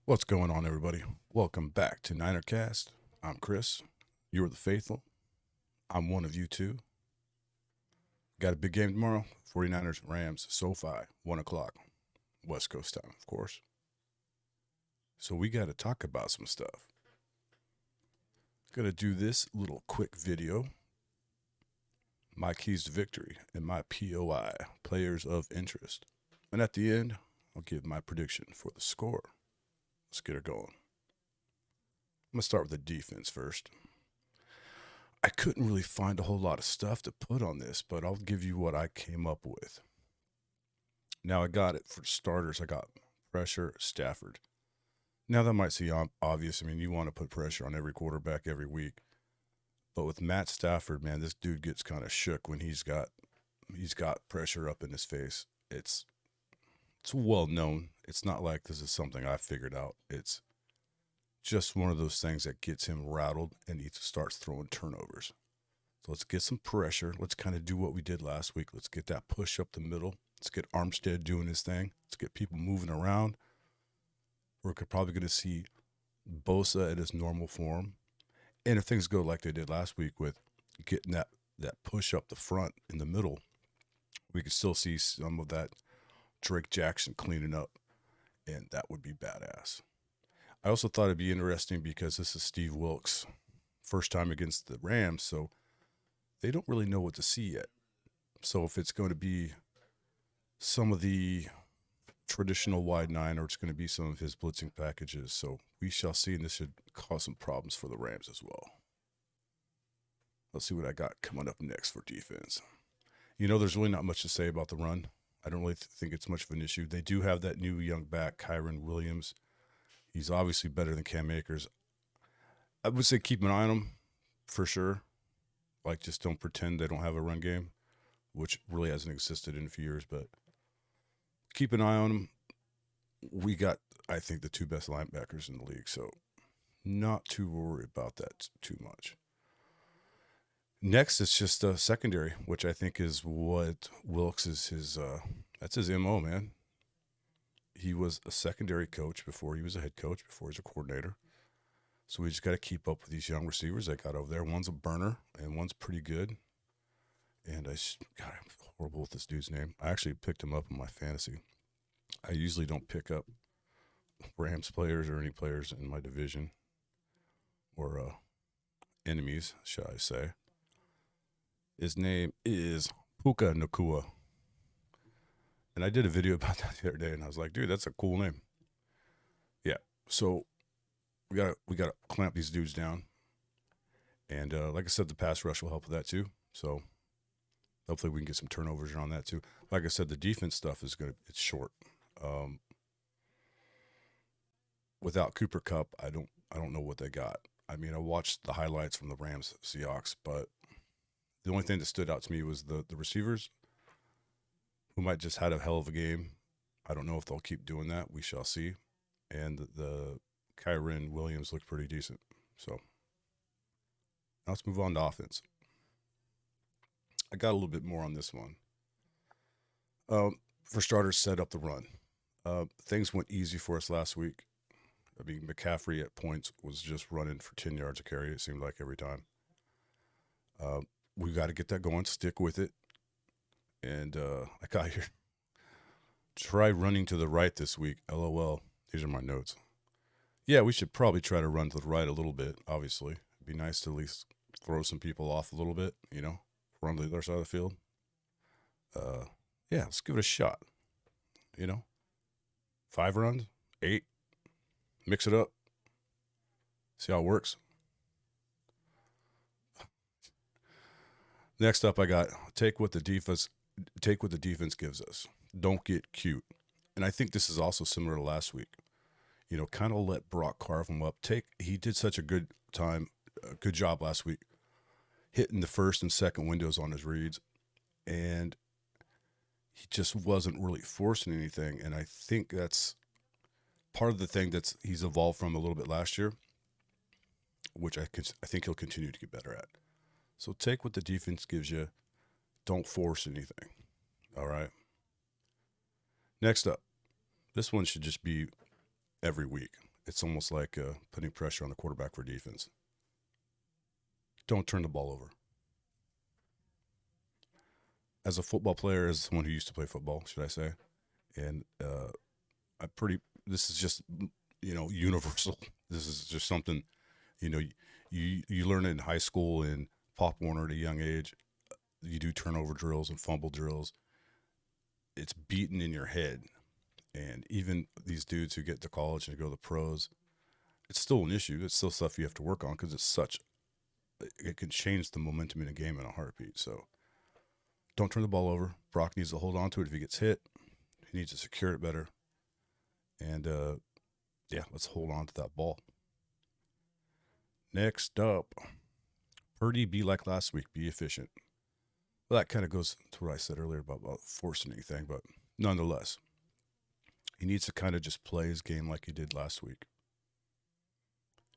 What's going on, everybody? Welcome back to NinerCast. I'm Chris. You're the faithful. I'm one of you too. Got a big game tomorrow. 49ers, Rams, SoFi, 1 o'clock, West Coast time, of course. So we got to talk about some stuff. Gonna do this little quick video. My keys to victory and my POI, players of interest. And at the end, I'll give my prediction for the score. Let's get it going. I'm gonna start with the defense first. I couldn't really find a whole lot of stuff to put on this, but I'll give you what I came up with. Now, I got it for starters. I got pressure, Stafford. Now, that might seem obvious. I mean, you want to put pressure on every quarterback every week. But with Matt Stafford, man, this dude gets kind of shook when he's got pressure up in his face. It's well known. It's not like this is something I figured out. It's just one of those things that gets him rattled and he starts throwing turnovers. So let's get some pressure. Let's kind of do what we did last week. Let's get that push up the middle. Let's get Armstead doing his thing. Let's get people moving around. We're probably going to see Bosa at his normal form. And if things go like they did last week with getting that push up the front in the middle, we could still see some of that Drake Jackson cleaning up. And that would be badass. I also thought it'd be interesting because this is Steve Wilks' first time against the Rams. So they don't really know what to see yet. So if it's going to be some of the traditional wide nine or it's going to be some of his blitzing packages. So we shall see, and this should cause some problems for the Rams as well. Let's see what I got coming up next for defense. There's really not much to say about the run. I don't really think it's much of an issue. They do have that new young back, Kyron Williams. He's obviously better than Cam Akers. I would say keep an eye on him for sure. Like, just don't pretend they don't have a run game, which really hasn't existed in a few years, but keep an eye on him. We got, I think, the two best linebackers in the league, so not too worried about that too much. Next, it's just a secondary, which I think is what Wilks is that's his MO, man. He was a secondary coach before he was a head coach, before he was a coordinator. So we just got to keep up with these young receivers they got over there. One's a burner and one's pretty good. And God, I'm horrible with this dude's name. I actually picked him up in my fantasy. I usually don't pick up Rams players or any players in my division or enemies, shall I say. His name is Puka Nakua. And I did a video about that the other day, and I was like, dude, that's a cool name. Yeah. So we gotta clamp these dudes down. And like I said, the pass rush will help with that too. So hopefully we can get some turnovers on that too. Like I said, the defense stuff it's short. Um, Without Cooper Cup, I don't know what they got. I mean, I watched the highlights from the Rams Seahawks, but the only thing that stood out to me was the receivers, who might just had a hell of a game. I don't know if they'll keep doing that. We shall see. And the Kyron Williams looked pretty decent. So now let's move on to offense. I got a little bit more on this one. For starters, set up the run. Things went easy for us last week. I mean, McCaffrey at points was just running for 10 yards a carry, it seemed like every time. Uh, we got to get that going, stick with it. And I got here. Try running to the right this week. LOL. These are my notes. Yeah, we should probably try to run to the right a little bit, obviously. It'd be nice to at least throw some people off a little bit, run to the other side of the field. Uh, yeah, let's give it a shot. You know, 5 runs, 8, mix it up, see how it works. Next up, I got take what the defense gives us. Don't get cute. And I think this is also similar to last week. Kind of let Brock carve him up. He did such a good job last week, hitting the first and second windows on his reads, and he just wasn't really forcing anything. And I think that's part of the thing that's he's evolved from a little bit last year, which I think he'll continue to get better at. So take what the defense gives you. Don't force anything. All right. Next up, this one should just be every week. it's almost like putting pressure on the quarterback for defense. Don't turn the ball over. As a football player, as someone who used to play football, should I say, and I pretty. This is just universal. This is just something you know you learn it in high school and Pop Warner at a young age. You do turnover drills and fumble drills. It's beaten in your head, and even these dudes who get to college and go to the pros, it's still an issue. It's still stuff you have to work on because it can change the momentum in a game in a heartbeat. So don't turn the ball over. Brock needs to hold on to it if he gets hit. He needs to secure it better. And yeah, let's hold on to that ball. Next up, Purdy, be like last week, be efficient. Well, that kind of goes to what I said earlier about forcing anything, but nonetheless, he needs to kind of just play his game like he did last week.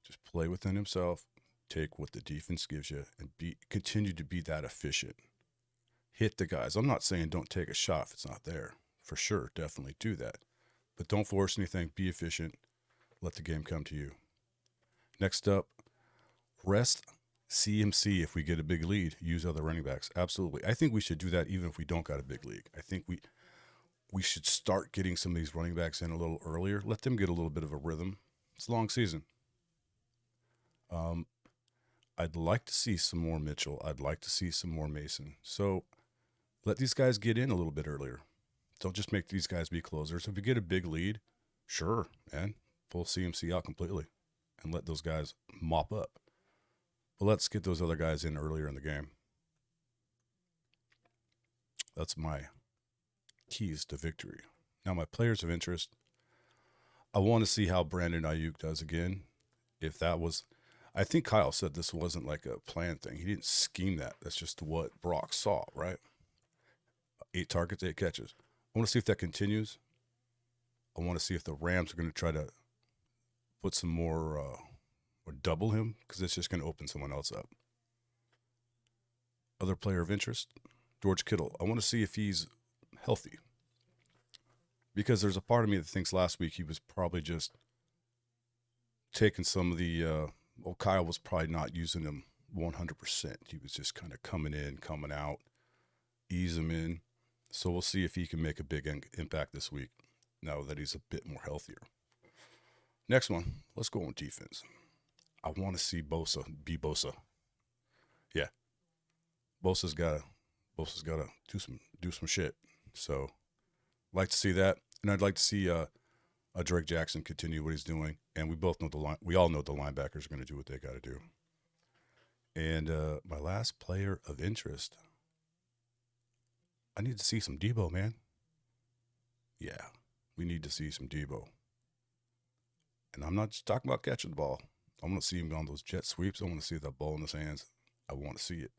Just play within himself, take what the defense gives you, and continue to be that efficient. Hit the guys. I'm not saying don't take a shot if it's not there. For sure, definitely do that. But don't force anything. Be efficient. Let the game come to you. Next up, rest CMC if we get a big lead. Use other running backs. Absolutely. I think we should do that even if we don't got a big lead. I think we should start getting some of these running backs in a little earlier. Let them get a little bit of a rhythm. It's a long season. I'd like to see some more Mitchell. I'd like to see some more Mason. So let these guys get in a little bit earlier. Don't just make these guys be closers. If you get a big lead, sure, man, pull CMC out completely and let those guys mop up. But let's get those other guys in earlier in the game. That's my keys to victory. Now, my players of interest, I want to see how Brandon Ayuk does again. If that was, I think Kyle said this wasn't like a planned thing. He didn't scheme that. That's just what Brock saw, right? 8 targets, 8 catches. I want to see if that continues. I want to see if the Rams are going to try to put some more or double him because it's just going to open someone else up. Other player of interest, George Kittle. I want to see if he's healthy because there's a part of me that thinks last week he was probably just taking some of the, Kyle was probably not using him 100%. He was just kind of coming in, coming out, ease him in. So we'll see if he can make a big impact this week now that he's a bit more healthier. Next one, let's go on defense. I want to see Bosa be Bosa. Yeah, Bosa's gotta do some shit. So, like to see that, and I'd like to see Drake Jackson continue what he's doing. And we all know the linebackers are going to do what they got to do. And my last player of interest, I need to see some Debo, man. Yeah, we need to see some Debo. And I'm not just talking about catching the ball. I want to see him on those jet sweeps. I want to see that ball in his hands. I want to see it.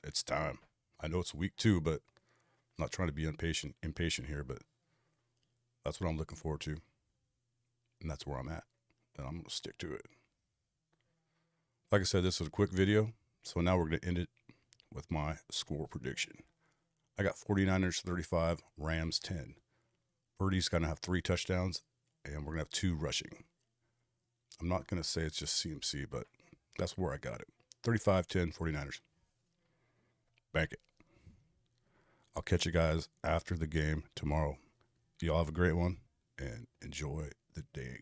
It's time. I know it's week 2, but I'm not trying to be impatient here, but that's what I'm looking forward to. And that's where I'm at. And I'm going to stick to it. Like I said, this was a quick video. So now we're going to end it with my score prediction. I got 49ers 35, Rams 10. Purdy's going to have 3 touchdowns, and we're going to have 2 rushing. I'm not going to say it's just CMC, but that's where I got it. 35-10, 49ers. Bank it. I'll catch you guys after the game tomorrow. Y'all have a great one, and enjoy the day.